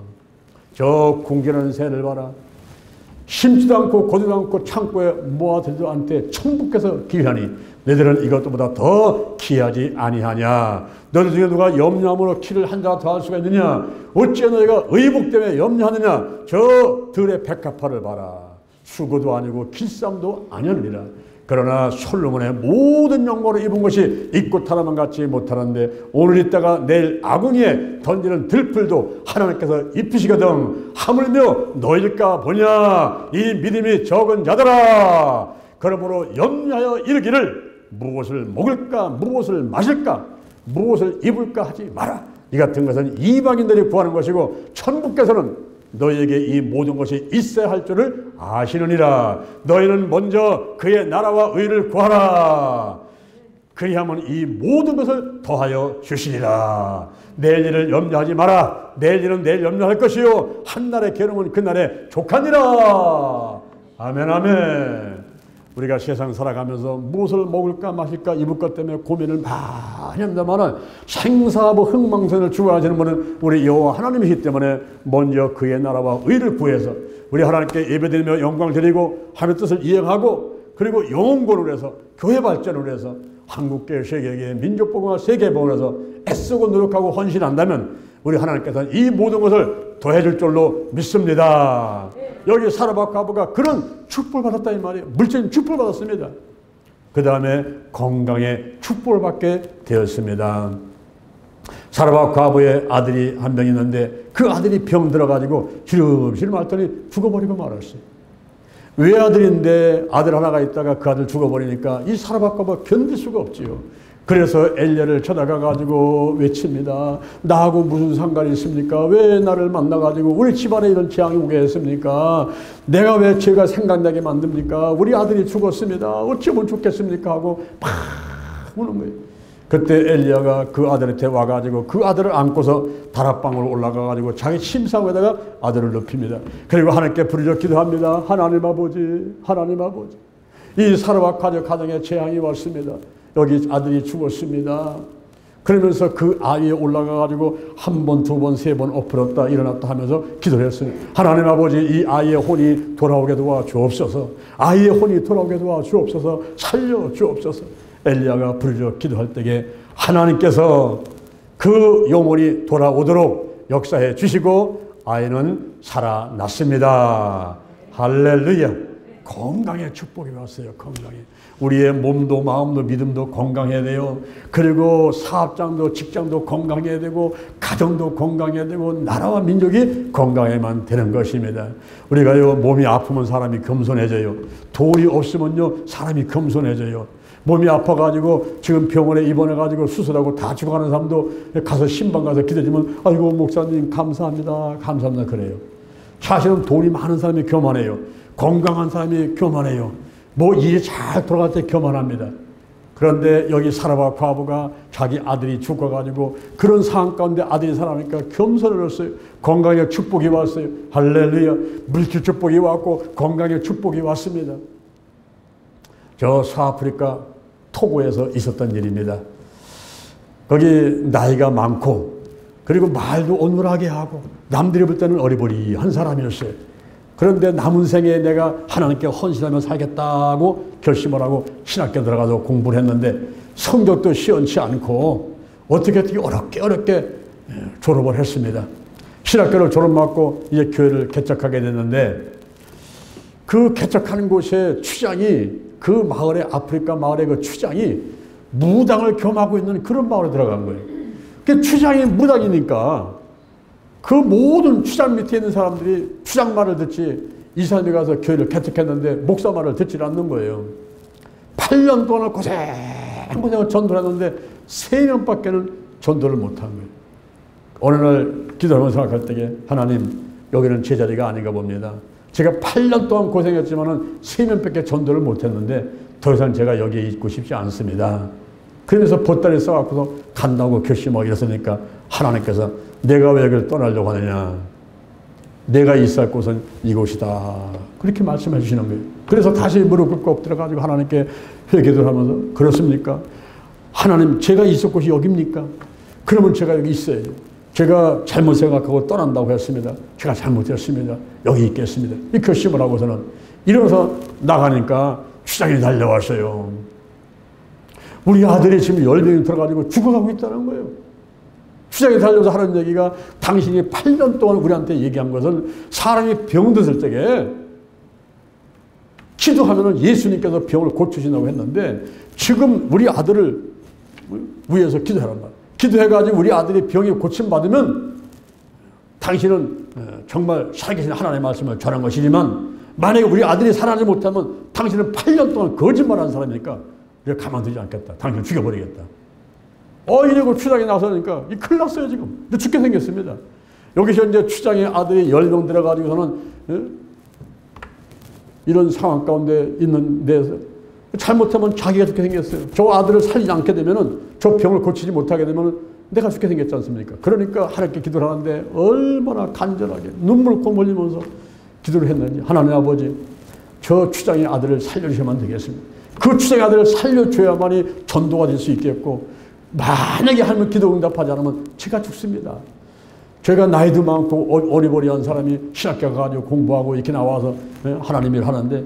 Speaker 1: 저 궁전하는 새를 봐라. 심지도 않고 고지도 않고 창고에 모아들지도 않되 천부께서 기하니 너희들은 이것보다 더 기하지 아니하냐. 너희 중에 누가 염려함으로 키를 한 자가 더할 수가 있느냐. 어찌 너희가 의복 때문에 염려하느냐. 저 들의 백합화를 봐라. 수고도 아니고 길쌈도 아니었느니라. 그러나 솔로몬의 모든 영광을 입은 것이 입고 타라만 같지 못하는데 오늘 있다가 내일 아궁이에 던지는 들풀도 하나님께서 입히시거든. 하물며 너희일까 보냐. 이 믿음이 적은 자들아. 그러므로 염려하여 이르기를 무엇을 먹을까, 무엇을 마실까, 무엇을 입을까 하지 마라. 이 같은 것은 이방인들이 구하는 것이고 천국께서는 너희에게 이 모든 것이 있어야 할 줄을 아시느니라. 너희는 먼저 그의 나라와 의를 구하라. 그리하면 이 모든 것을 더하여 주시리라. 내일 일을 염려하지 마라. 내일 일은 내일 염려할 것이요 한날의 괴로움은 그날에 족하니라. 아멘 아멘. 우리가 세상 살아가면서 무엇을 먹을까 마실까 입을 것 때문에 고민을 많이 합니다만 생사하고 흥망성을 추구하시는 분은 우리 여호와 하나님이시기 때문에 먼저 그의 나라와 의를 구해서 우리 하나님께 예배드리며 영광을 드리고 하나님의 뜻을 이행하고 그리고 영혼권을 해서 교회 발전을 해서 한국계 세계계 민족복음화 세계복음을 해서 애쓰고 노력하고 헌신한다면 우리 하나님께서는 이 모든 것을 더해줄 줄로 믿습니다. 여기 사르밧 과부가 그런 축복을 받았다 이 말이에요. 물질적인 축복을 받았습니다. 그 다음에 건강의 축복을 받게 되었습니다. 사르밧 과부의 아들이 한 명 있는데 그 아들이 병 들어가지고 시름시름 앓더니 죽어버리고 말았어요. 외아들인데 아들 하나가 있다가 그 아들 죽어버리니까 이 사르밧 과부가 견딜 수가 없지요. 그래서 엘리야를 쳐다가가지고 외칩니다. 나하고 무슨 상관이 있습니까? 왜 나를 만나가지고 우리 집안에 이런 재앙이 오게 했습니까? 내가 왜 죄가 생각나게 만듭니까? 우리 아들이 죽었습니다. 어쩌면 죽겠습니까? 하고 팍 우는 거예요. 그때 엘리야가 그 아들한테 와가지고 그 아들을 안고서 다락방으로 올라가가지고 자기 침상에다가 아들을 눕힙니다. 그리고 하나님께 부르짖어 기도합니다. 하나님 아버지, 하나님 아버지. 이 사르밧 가정에 재앙이 왔습니다. 여기 아들이 죽었습니다. 그러면서 그 아이에 올라가가지고 한 번, 두 번, 세 번 엎드렸다 일어났다 하면서 기도를 했어요. 하나님 아버지 이 아이의 혼이 돌아오게 도와주옵소서. 아이의 혼이 돌아오게 도와주옵소서. 살려주옵소서. 엘리야가 부르짖어 기도할 때에 하나님께서 그 영혼이 돌아오도록 역사해 주시고 아이는 살아났습니다. 할렐루야. 건강의 축복이 왔어요. 건강에. 우리의 몸도 마음도 믿음도 건강해야 돼요. 그리고 사업장도 직장도 건강해야 되고 가정도 건강해야 되고 나라와 민족이 건강해야만 되는 것입니다. 우리가요 몸이 아프면 사람이 겸손해져요. 돈이 없으면요 사람이 겸손해져요. 몸이 아파가지고 지금 병원에 입원해가지고 수술하고 다 죽어가는 사람도 가서 신방 가서 기도해주면 아이고 목사님 감사합니다 감사합니다 그래요. 사실은 돈이 많은 사람이 교만해요. 건강한 사람이 교만해요. 뭐 일이 잘 돌아갈 때 교만합니다. 그런데 여기 사라밧 과부가 자기 아들이 죽어가지고 그런 상황 가운데 아들이 살아나니까 겸손을 했어요. 건강에 축복이 왔어요. 할렐루야. 물질 축복이 왔고 건강에 축복이 왔습니다. 저 서아프리카 토고에서 있었던 일입니다. 거기 나이가 많고 그리고 말도 온건하게 하고 남들이 볼 때는 어리버리한 사람이었어요. 그런데 남은 생에 내가 하나님께 헌신하며 살겠다고 결심을 하고 신학교 들어가서 공부를 했는데 성적도 시원치 않고 어떻게 어렵게 졸업을 했습니다. 신학교를 졸업받고 이제 교회를 개척하게 됐는데 그 개척하는 곳에 추장이 그 마을에 아프리카 마을의 그 추장이 무당을 겸하고 있는 그런 마을에 들어간 거예요. 그 추장이 무당이니까 그 모든 추장 밑에 있는 사람들이 추장 말을 듣지 이 사람이 가서 교회를 개척했는데 목사 말을 듣지 않는 거예요. 8년 동안 고생을 전도를 했는데 3명밖에는 전도를 못한 거예요. 어느 날 기도하면서 생각할 때에 하나님 여기는 제 자리가 아닌가 봅니다. 제가 8년 동안 고생했지만 3명밖에 전도를 못했는데 더 이상 제가 여기에 있고 싶지 않습니다. 그러면서 보따리 써갖고서 간다고 결심하고 이랬으니까 하나님께서 내가 왜 여기를 떠나려고 하느냐. 내가 있을 곳은 이곳이다. 그렇게 말씀해 주시는 거예요. 그래서 다시 무릎 꿇고 엎드려가지고 하나님께 회개를 하면서 그렇습니까? 하나님 제가 있을 곳이 여기입니까? 그러면 제가 여기 있어야죠. 제가 잘못 생각하고 떠난다고 했습니다. 제가 잘못했습니다. 여기 있겠습니다. 이 결심을 하고서는 이러면서 나가니까 추장이 달려왔어요. 우리 아들이 지금 10명이 들어가지고 죽어가고 있다는 거예요. 추장이 달려서 하는 얘기가 당신이 8년 동안 우리한테 얘기한 것은 사람이 병들었을 적에 기도하면 예수님께서 병을 고치신다고 했는데 지금 우리 아들을 위해서 기도하란 말이에요. 기도해가지고 우리 아들이 병이 고침받으면 당신은 정말 살아계신 하나님의 말씀을 전한 것이지만 만약에 우리 아들이 살아나지 못하면 당신은 8년 동안 거짓말한 사람이니까 내가 가만두지 않겠다. 당신을 죽여버리겠다. 이러고 추장이 나서니까 이 큰일 났어요 지금. 죽게 생겼습니다. 여기서 이제 추장의 아들이 10명 들어가지고서는 이런 상황 가운데 있는 데서 잘못하면 자기가 죽게 생겼어요. 저 아들을 살리지 않게 되면은 저 병을 고치지 못하게 되면은 내가 죽게 생겼지 않습니까? 그러니까 하나님께 기도를 하는데 얼마나 간절하게 눈물을 흘리면서 기도를 했는지 하나님 아버지 저 추장의 아들을 살려주시면 되겠습니다. 그 추장의 아들을 살려줘야만이 전도가 될 수 있겠고 만약에 하나님 기도 응답하지 않으면 제가 죽습니다. 제가 나이도 많고 어리버리한 사람이 신학교 가가지고 공부하고 이렇게 나와서 하나님 일을 하는데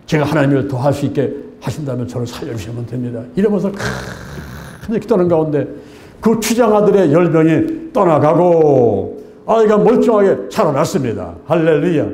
Speaker 1: 제가 하나님 일을 더 할 수 있게 하신다면 저를 살려주시면 됩니다. 이러면서 큰 기도하는 가운데 그 추장 아들의 10명이 떠나가고 아이가 멀쩡하게 살아났습니다. 할렐루야.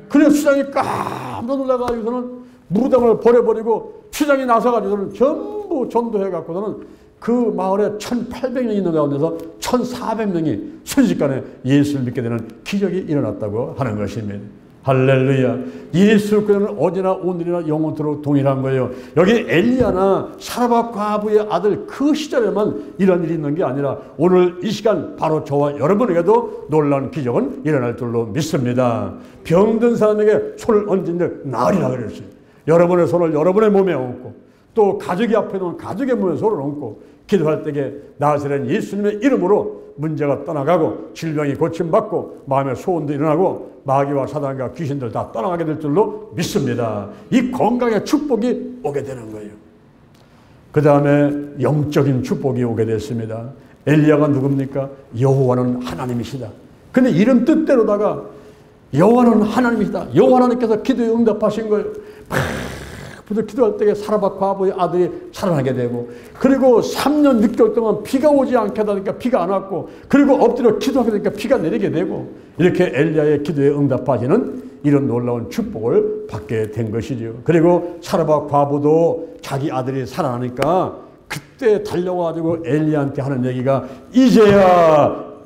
Speaker 1: 그래서 추장이 깜짝 놀라가지고서는 무당을 버려버리고 추장이 나서가지고서는 전부 전도해갖고서는 그 마을에 1,800명이 있는 가운데서 1,400명이 순식간에 예수를 믿게 되는 기적이 일어났다고 하는 것입니다. 할렐루야. 예수 그는 어제나 오늘이나 영원토록 동일한 거예요. 여기 엘리야나 사라밧 과부의 아들 그 시절에만 이런 일이 있는 게 아니라 오늘 이 시간 바로 저와 여러분에게도 놀라운 기적은 일어날 줄로 믿습니다. 병든 사람에게 손을 얹은데 나으리라 그랬어요. 여러분의 손을 여러분의 몸에 얹고 또 가족이 앞에 놓은 가족의 몸에 손을 얹고 기도할 때에 나사렛 예수님의 이름으로 문제가 떠나가고 질병이 고침받고 마음의 소원도 일어나고 마귀와 사단과 귀신들 다 떠나가게 될 줄로 믿습니다. 이 건강의 축복이 오게 되는 거예요. 그 다음에 영적인 축복이 오게 됐습니다. 엘리야가 누굽니까? 여호와는 하나님이시다. 근데 이런 뜻대로다가 여호와는 하나님이시다. 여호와 하나님께서 기도에 응답하신 거예요. 부터 기도할 때에 사라밧 과부의 아들이 살아나게 되고 그리고 3년 6개월 동안 비가 오지 않게 하니까 비가 안 왔고 그리고 엎드려 기도하게 되니까 비가 내리게 되고 이렇게 엘리야의 기도에 응답하시는 이런 놀라운 축복을 받게 된 것이죠. 그리고 사라밧 과부도 자기 아들이 살아나니까 그때 달려와가지고 엘리야한테 하는 얘기가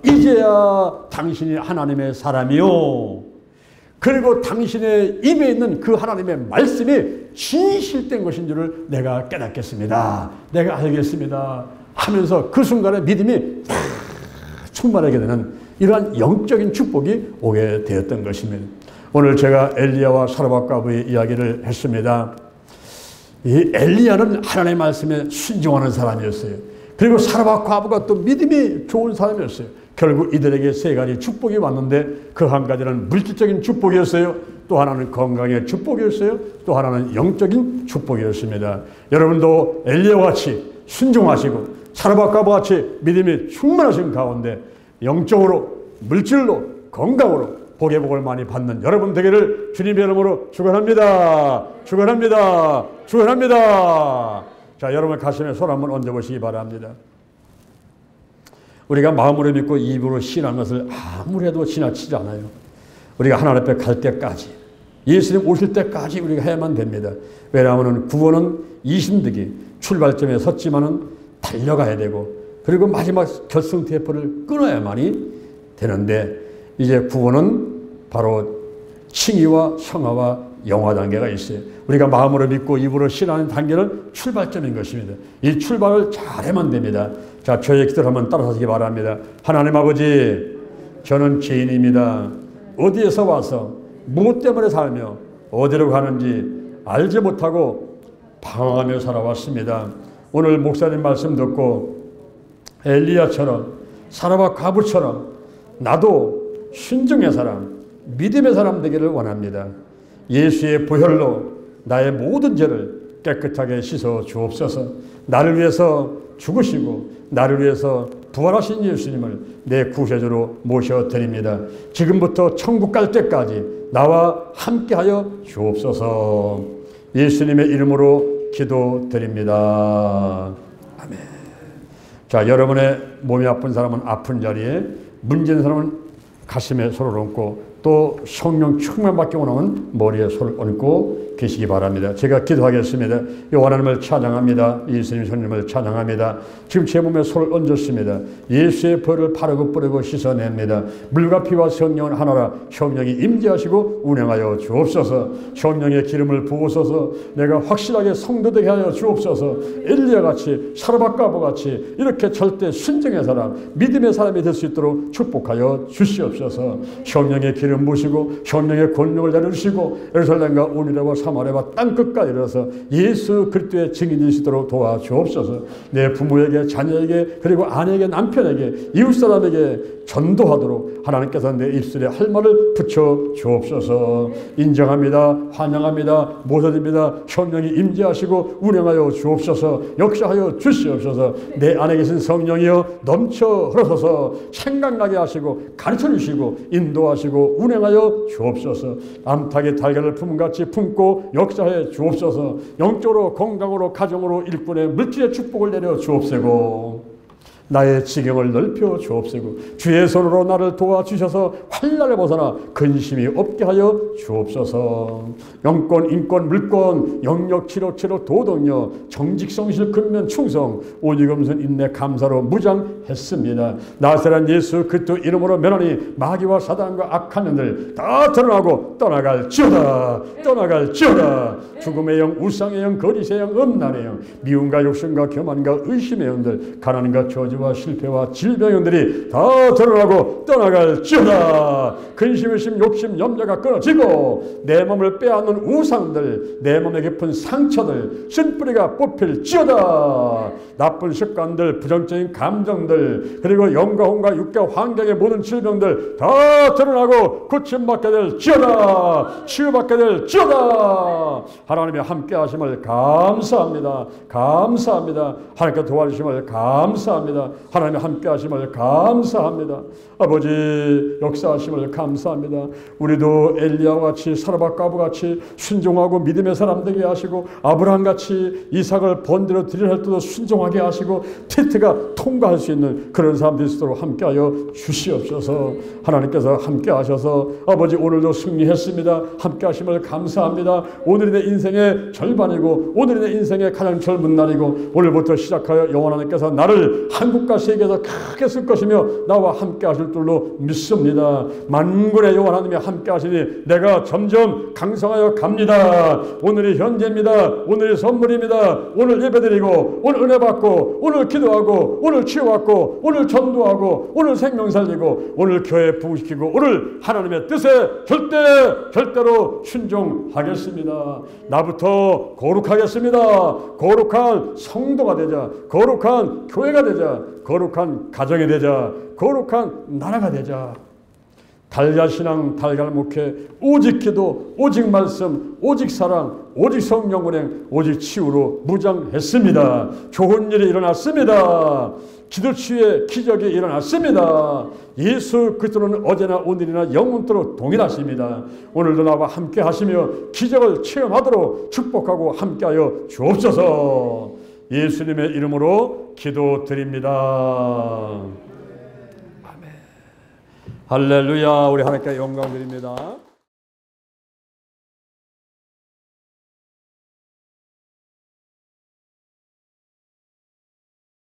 Speaker 1: 이제야 당신이 하나님의 사람이요. 그리고 당신의 입에 있는 그 하나님의 말씀이 진실된 것인 줄을 내가 깨닫겠습니다. 내가 알겠습니다. 하면서 그 순간에 믿음이 충만하게 되는 이러한 영적인 축복이 오게 되었던 것입니다. 오늘 제가 엘리야와 사르밧 과부의 이야기를 했습니다. 이 엘리야는 하나님의 말씀에 순종하는 사람이었어요. 그리고 사르밧 과부가 또 믿음이 좋은 사람이었어요. 결국 이들에게 세 가지 축복이 왔는데 그 한 가지는 물질적인 축복이었어요. 또 하나는 건강의 축복이었어요. 또 하나는 영적인 축복이었습니다. 여러분도 엘리야와 같이 순종하시고 사르밧 과부와 같이 믿음이 충만하신 가운데 영적으로, 물질로, 건강으로 복의 복을 많이 받는 여러분 되기를 주님의 이름으로 축원합니다. 축원합니다. 축원합니다. 자, 여러분 가슴에 손 한번 얹어보시기 바랍니다. 우리가 마음으로 믿고 입으로 신앙한 것을 아무래도 지나치지 않아요. 우리가 하나님 앞에 갈 때까지, 예수님 오실 때까지 우리가 해야만 됩니다. 왜냐하면 구원은 이신득이 출발점에 섰지만은 달려가야 되고, 그리고 마지막 결승 대포를 끊어야만이 되는데, 이제 구원은 바로 칭의와 성화와 영화 단계가 있어요. 우리가 마음으로 믿고 입으로 신하는 단계는 출발점인 것입니다. 이 출발을 잘하면 됩니다. 자, 저의 기도를 한번 따라하시기 바랍니다. 하나님 아버지, 저는 죄인입니다. 어디에서 와서 무엇 때문에 살며 어디로 가는지 알지 못하고 방황하며 살아왔습니다. 오늘 목사님 말씀 듣고 엘리야처럼 사르밧 과부처럼 나도 순종의 사람, 믿음의 사람 되기를 원합니다. 예수의 보혈로 나의 모든 죄를 깨끗하게 씻어 주옵소서. 나를 위해서 죽으시고 나를 위해서 부활하신 예수님을 내 구세주로 모셔드립니다. 지금부터 천국 갈 때까지 나와 함께하여 주옵소서. 예수님의 이름으로 기도드립니다. 아멘. 자, 여러분의 몸이 아픈 사람은 아픈 자리에, 문제 있는 사람은 가슴에 손을 얹고, 또 성령 충만받게 원하면 머리에 손을 얹고 계시기 바랍니다. 제가 기도하겠습니다. 하나님을 찬양합니다. 예수님 성령을 찬양합니다. 지금 제 몸에 손을 얹었습니다. 예수의 벌을 바르고 뿌리고 씻어냅니다. 물과 피와 성령은 하나라. 성령이 임재하시고 운행하여 주옵소서. 성령의 기름을 부으소서. 내가 확실하게 성도되게 하여 주옵소서. 엘리야같이 사르밧 과부같이 이렇게 절대 순종의 사람, 믿음의 사람이 될 수 있도록 축복하여 주시옵소서. 성령의 기름 부으시고 성령의 권능을 내려주시고 예루살렘과 온유대와 사마리아와 땅끝까지 이르러서 예수 그리스도의 증인이 되시도록 도와주옵소서. 내 부모에게, 자녀에게, 그리고 아내에게, 남편에게, 이웃사람에게 전도하도록 하나님께서 내 입술에 할 말을 붙여 주옵소서. 인정합니다. 환영합니다. 모셔드립니다. 성령이 임재하시고 운행하여 주옵소서. 역사하여 주시옵소서. 내 안에 계신 성령이여 넘쳐 흐르소서. 생각나게 하시고 가르쳐 주시고 인도하시고 운행하여 주옵소서. 암탉이 달걀을 품음같이 품고 역사해 주옵소서. 영적으로, 건강으로, 가정으로, 일꾼의 물질의 축복을 내려 주옵소고. 나의 지경을 넓혀 주옵소고. 주의 손으로 나를 도와주셔서 환난을 벗어나 근심이 없게 하여 주옵소서. 영권, 인권, 물권, 영역, 치료, 도덕력, 정직, 성실, 근면, 충성, 오직 음선, 인내, 감사로 무장했습니다. 나사렛 예수 그리스도 이름으로 면하니 마귀와 사단과 악한 년들 다 드러나고 떠나갈지어다. 떠나갈지어다. 죽음의 영, 우상의 영, 거리새의 영, 음란의 영, 미움과 욕심과 교만과 의심의 영들, 가난과 저주와 실패와 질병의 영들이 다 드러나고 떠나갈지어다. 근심, 의심, 욕심, 염려가 끊어지고 내 몸을 빼앗는 우상들, 내 몸에 깊은 상처들, 쓴뿌리가 뽑힐지어다. 나쁜 습관들, 부정적인 감정들, 그리고 영과 혼과 육과 환경의 모든 질병들 다 드러나고 고침받게 될지어다. 치유받게 될지어다. 하나님의 함께 하심을 감사합니다. 감사합니다. 하나님께 도와주심을 감사합니다. 하나님의 함께 하심을 감사합니다. 아버지 역사하심을 감사합니다. 우리도 엘리야와 같이 사르밧 과부같이 순종하고 믿음의 사람 되게 하시고, 아브라함같이 이삭을 번대로 드리려 할 때도 순종하게 하시고 테스트가 통과할 수 있는 그런 사람 될 수 있도록 함께하여 주시옵소서. 하나님께서 함께 하셔서 아버지 오늘도 승리했습니다. 함께 하심을 감사합니다. 오늘이 내 인생의 절반이고 오늘이 내 인생의 가장 젊은 날이고 오늘부터 시작하여 영원 하나님께서 나를 한 한국과 세계에서 크게 쓸 것이며 나와 함께 하실 줄로 믿습니다. 만군의 여호와 하나님이 함께 하시니 내가 점점 강성하여 갑니다. 오늘이 현재입니다. 오늘이 선물입니다. 오늘 예배드리고 오늘 은혜 받고 오늘 기도하고 오늘 치유받고 오늘 전도하고 오늘 생명 살리고 오늘 교회 부흥시키고 오늘 하나님의 뜻에 절대로 순종하겠습니다. 나부터 거룩하겠습니다. 거룩한 성도가 되자, 거룩한 교회가 되자, 거룩한 가정이 되자, 거룩한 나라가 되자. 달걀신앙, 달걀목회, 오직 기도, 오직 말씀, 오직 사랑, 오직 성령 운행, 오직 치유로 무장했습니다. 좋은 일이 일어났습니다. 기도치유의 기적이 일어났습니다. 예수 그리스도는 어제나 오늘이나 영원토록 동일하십니다. 오늘도 나와 함께 하시며 기적을 체험하도록 축복하고 함께하여 주옵소서. 예수님의 이름으로 기도드립니다. 할렐루야. 우리 하나님께 영광 드립니다.